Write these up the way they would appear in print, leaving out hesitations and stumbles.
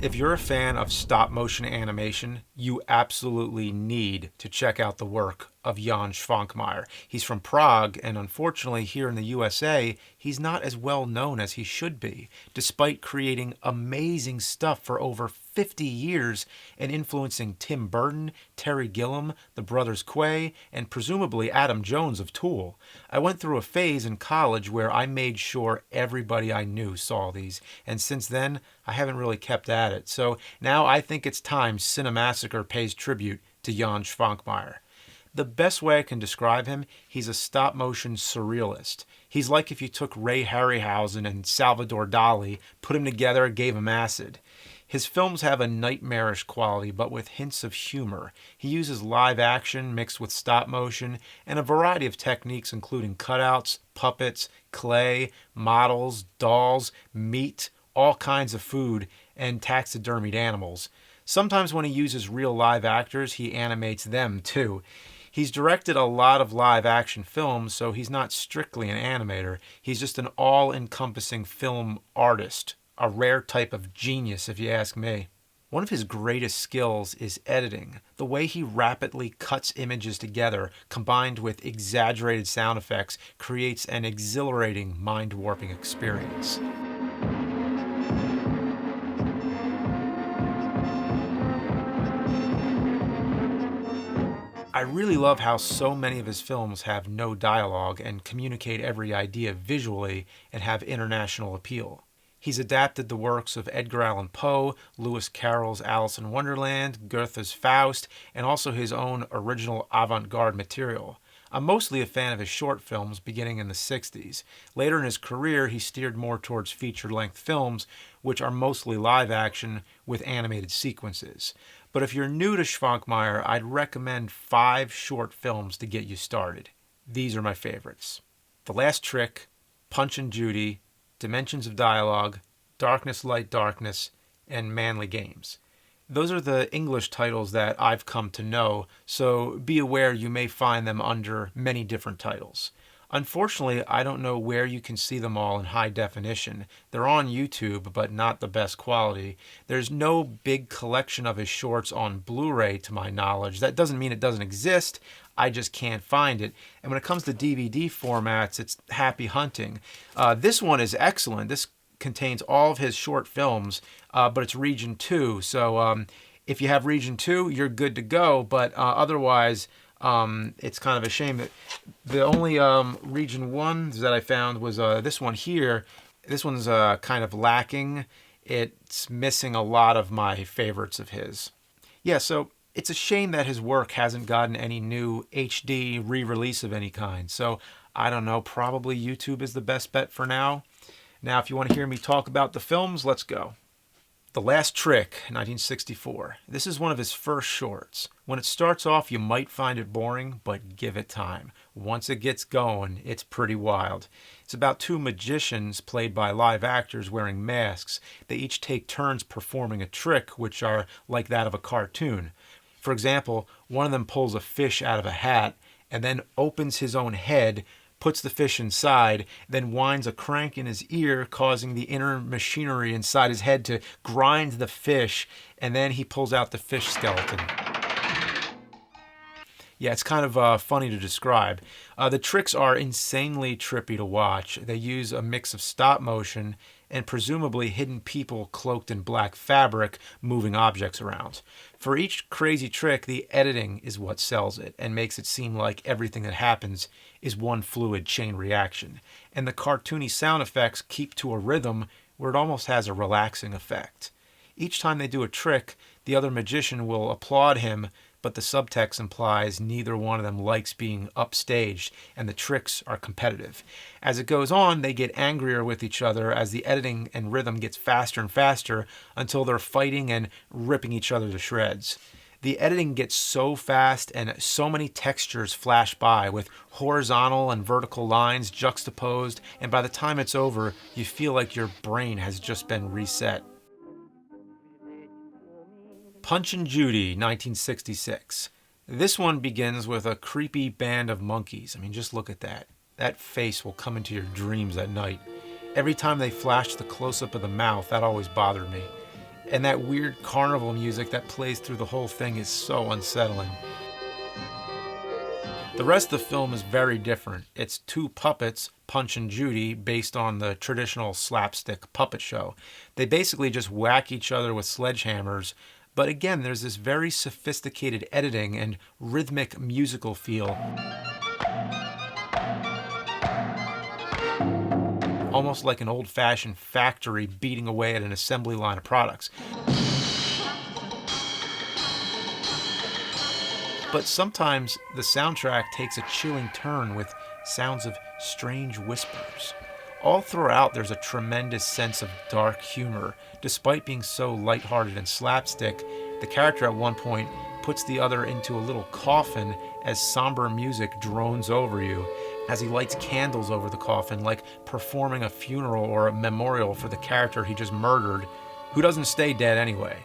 If you're a fan of stop-motion animation, you absolutely need to check out the work of Jan Švankmajer. He's from Prague, and unfortunately here in the USA, he's not as well known as he should be, despite creating amazing stuff for over 50 years and influencing Tim Burton, Terry Gilliam, the Brothers Quay, and presumably Adam Jones of Tool. I went through a phase in college where I made sure everybody I knew saw these, and since then, I haven't really kept at it. So now I think it's time Cinemassacre pays tribute to Jan Švankmajer. The best way I can describe him, he's a stop-motion surrealist. He's like if you took Ray Harryhausen and Salvador Dali, put them together, gave them acid. His films have a nightmarish quality, but with hints of humor. He uses live action mixed with stop motion and a variety of techniques including cutouts, puppets, clay, models, dolls, meat, all kinds of food, and taxidermied animals. Sometimes when he uses real live actors, he animates them too. He's directed a lot of live-action films, so he's not strictly an animator. He's just an all-encompassing film artist, a rare type of genius, if you ask me. One of his greatest skills is editing. The way he rapidly cuts images together, combined with exaggerated sound effects, creates an exhilarating, mind-warping experience. I really love how so many of his films have no dialogue and communicate every idea visually and have international appeal. He's adapted the works of Edgar Allan Poe, Lewis Carroll's Alice in Wonderland, Goethe's Faust, and also his own original avant-garde material. I'm mostly a fan of his short films beginning in the 60s. Later in his career, he steered more towards feature-length films, which are mostly live-action with animated sequences. But if you're new to Švankmajer, I'd recommend 5 short films to get you started. These are my favorites: The Last Trick, Punch and Judy, Dimensions of Dialogue, Darkness, Light, Darkness, and Manly Games. Those are the English titles that I've come to know, so be aware you may find them under many different titles. Unfortunately, I don't know where you can see them all in high definition. They're on YouTube, but not the best quality. There's no big collection of his shorts on Blu-ray to my knowledge. That doesn't mean it doesn't exist. I just can't find it. And when it comes to DVD formats, it's happy hunting. This one is excellent. This contains all of his short films, but it's Region 2. So if you have Region 2, you're good to go, but otherwise, it's kind of a shame that the only Region 1 that I found was this one here. This one's kind of lacking. It's missing a lot of my favorites of his. Yeah, so it's a shame that his work hasn't gotten any new HD re-release of any kind. So I don't know, probably YouTube is the best bet for now. Now, if you want to hear me talk about the films, let's go. The Last Trick, 1964. This is one of his first shorts. When it starts off, you might find it boring, but give it time. Once it gets going, it's pretty wild. It's about 2 magicians played by live actors wearing masks. They each take turns performing a trick, which are like that of a cartoon. For example, one of them pulls a fish out of a hat and then opens his own head, puts the fish inside, then winds a crank in his ear, causing the inner machinery inside his head to grind the fish, and then he pulls out the fish skeleton. Yeah, it's kind of funny to describe. The tricks are insanely trippy to watch. They use a mix of stop motion and presumably hidden people cloaked in black fabric moving objects around. For each crazy trick, the editing is what sells it and makes it seem like everything that happens is one fluid chain reaction. And the cartoony sound effects keep to a rhythm where it almost has a relaxing effect. Each time they do a trick, the other magician will applaud him, but the subtext implies neither one of them likes being upstaged, and the tricks are competitive. As it goes on, they get angrier with each other as the editing and rhythm gets faster and faster until they're fighting and ripping each other to shreds. The editing gets so fast and so many textures flash by with horizontal and vertical lines juxtaposed, and by the time it's over, you feel like your brain has just been reset. Punch and Judy, 1966. This one begins with a creepy band of monkeys. I mean, just look at that. That face will come into your dreams at night. Every time they flash the close-up of the mouth, that always bothered me. And that weird carnival music that plays through the whole thing is so unsettling. The rest of the film is very different. It's two puppets, Punch and Judy, based on the traditional slapstick puppet show. They basically just whack each other with sledgehammers, but again, there's this very sophisticated editing and rhythmic musical feel. Almost like an old-fashioned factory beating away at an assembly line of products. But sometimes the soundtrack takes a chilling turn with sounds of strange whispers. All throughout, there's a tremendous sense of dark humor. Despite being so lighthearted and slapstick, the character at one point puts the other into a little coffin as somber music drones over you, as he lights candles over the coffin, like performing a funeral or a memorial for the character he just murdered, who doesn't stay dead anyway.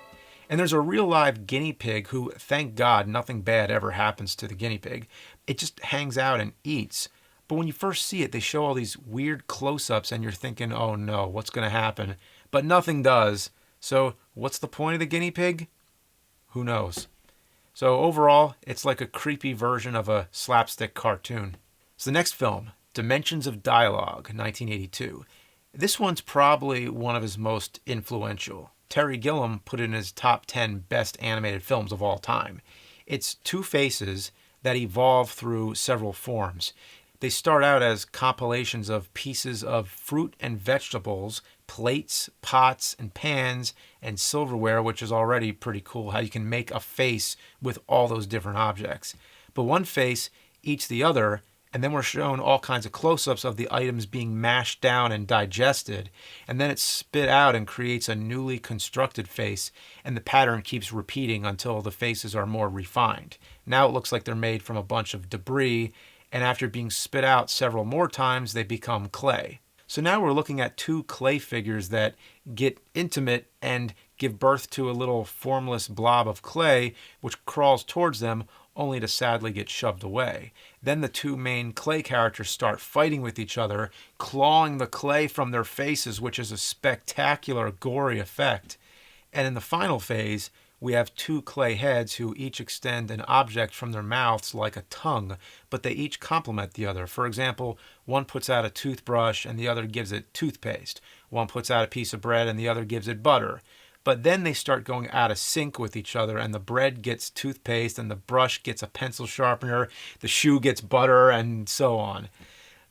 And there's a real live guinea pig who, thank God, nothing bad ever happens to the guinea pig. It just hangs out and eats. But when you first see it, they show all these weird close-ups and you're thinking, oh no, what's going to happen? But nothing does. So what's the point of the guinea pig? Who knows? So overall, it's like a creepy version of a slapstick cartoon. So the next film, Dimensions of Dialogue, 1982. This one's probably one of his most influential. Terry Gilliam put it in his top 10 best animated films of all time. It's two faces that evolve through several forms. They start out as compilations of pieces of fruit and vegetables, plates, pots, and pans, and silverware, which is already pretty cool how you can make a face with all those different objects. But one face eats the other, and then we're shown all kinds of close-ups of the items being mashed down and digested, and then it's spit out and creates a newly constructed face, and the pattern keeps repeating until the faces are more refined. Now it looks like they're made from a bunch of debris, and after being spit out several more times, they become clay. So now we're looking at two clay figures that get intimate and give birth to a little formless blob of clay, which crawls towards them, only to sadly get shoved away. Then the two main clay characters start fighting with each other, clawing the clay from their faces, which is a spectacular, gory effect. And in the final phase, we have two clay heads who each extend an object from their mouths like a tongue, but they each complement the other. For example, one puts out a toothbrush and the other gives it toothpaste. One puts out a piece of bread and the other gives it butter. But then they start going out of sync with each other, and the bread gets toothpaste, and the brush gets a pencil sharpener, the shoe gets butter, and so on.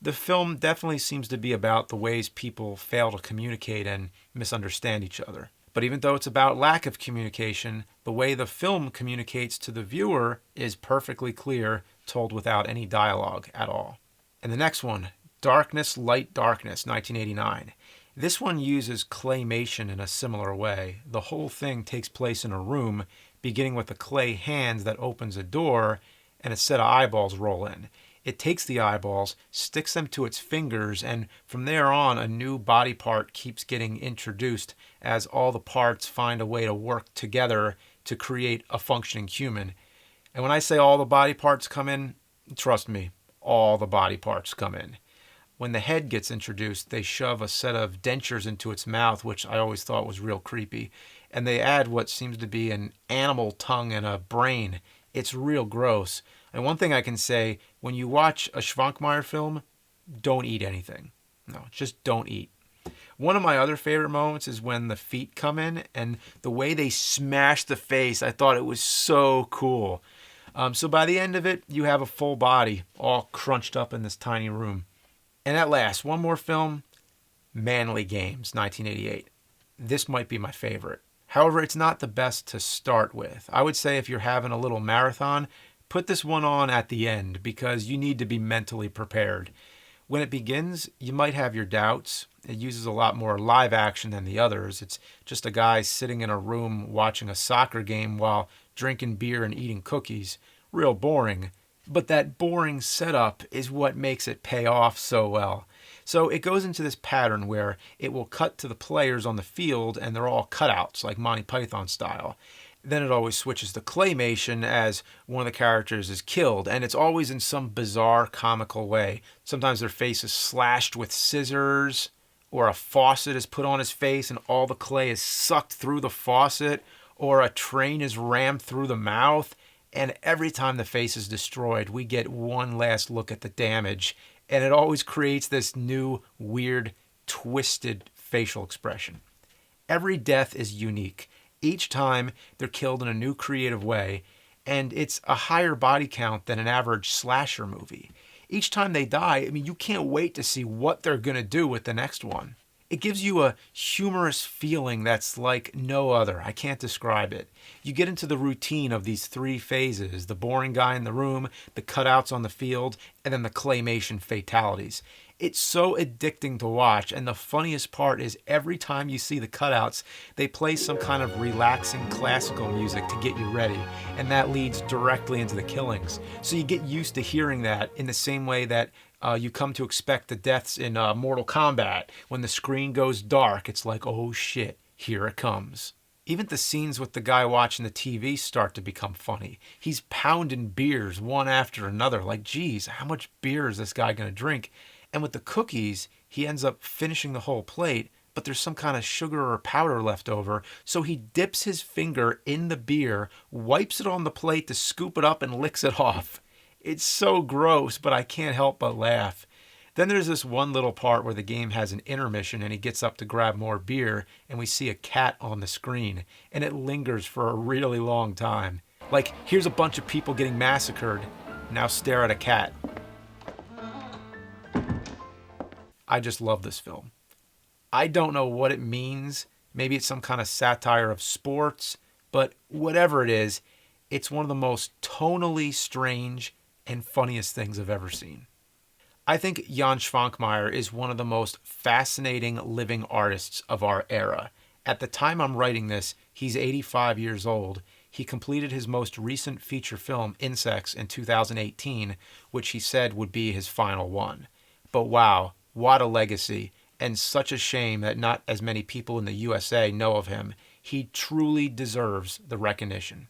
The film definitely seems to be about the ways people fail to communicate and misunderstand each other. But even though it's about lack of communication, the way the film communicates to the viewer is perfectly clear, told without any dialogue at all. And the next one, Darkness, Light, Darkness, 1989. This one uses claymation in a similar way. The whole thing takes place in a room, beginning with a clay hand that opens a door and a set of eyeballs roll in. It takes the eyeballs, sticks them to its fingers, and from there on, a new body part keeps getting introduced as all the parts find a way to work together to create a functioning human. And when I say all the body parts come in, trust me, all the body parts come in. When the head gets introduced, they shove a set of dentures into its mouth, which I always thought was real creepy. And they add what seems to be an animal tongue and a brain. It's real gross. And one thing I can say, when you watch a Švankmajer film, don't eat anything. No, just don't eat. One of my other favorite moments is when the feet come in, and the way they smash the face, I thought it was so cool. So by the end of it, you have a full body, all crunched up in this tiny room. And at last, one more film, Manly Games, 1988. This might be my favorite. However, it's not the best to start with. I would say if you're having a little marathon, put this one on at the end because you need to be mentally prepared. When it begins, you might have your doubts. It uses a lot more live action than the others. It's just a guy sitting in a room watching a soccer game while drinking beer and eating cookies. Real boring. But that boring setup is what makes it pay off so well. So it goes into this pattern where it will cut to the players on the field and they're all cutouts, like Monty Python style. Then it always switches to claymation as one of the characters is killed, and it's always in some bizarre comical way. Sometimes their face is slashed with scissors, or a faucet is put on his face and all the clay is sucked through the faucet, or a train is rammed through the mouth. And every time the face is destroyed, we get one last look at the damage, and it always creates this new, weird, twisted facial expression. Every death is unique. Each time they're killed in a new creative way, and it's a higher body count than an average slasher movie. Each time they die, you can't wait to see what they're going to do with the next one. It gives you a humorous feeling that's like no other. I can't describe it. You get into the routine of these three phases: the boring guy in the room, the cutouts on the field, and then the claymation fatalities. It's so addicting to watch, and the funniest part is every time you see the cutouts, they play some kind of relaxing classical music to get you ready, and that leads directly into the killings. So you get used to hearing that in the same way that you come to expect the deaths in Mortal Kombat. When the screen goes dark, it's like, oh shit, here it comes. Even the scenes with the guy watching the TV start to become funny. He's pounding beers one after another, like, geez, how much beer is this guy going to drink? And with the cookies, he ends up finishing the whole plate, but there's some kind of sugar or powder left over, so he dips his finger in the beer, wipes it on the plate to scoop it up and licks it off. It's so gross, but I can't help but laugh. Then there's this one little part where the game has an intermission and he gets up to grab more beer, and we see a cat on the screen, and it lingers for a really long time. Like, here's a bunch of people getting massacred, now stare at a cat. I just love this film. I don't know what it means. Maybe it's some kind of satire of sports, but whatever it is, it's one of the most tonally strange and funniest things I've ever seen. I think Jan Švankmajer is one of the most fascinating living artists of our era. At the time I'm writing this, he's 85 years old. He completed his most recent feature film, Insects, in 2018, which he said would be his final one. But wow, what a legacy, and such a shame that not as many people in the USA know of him. He truly deserves the recognition.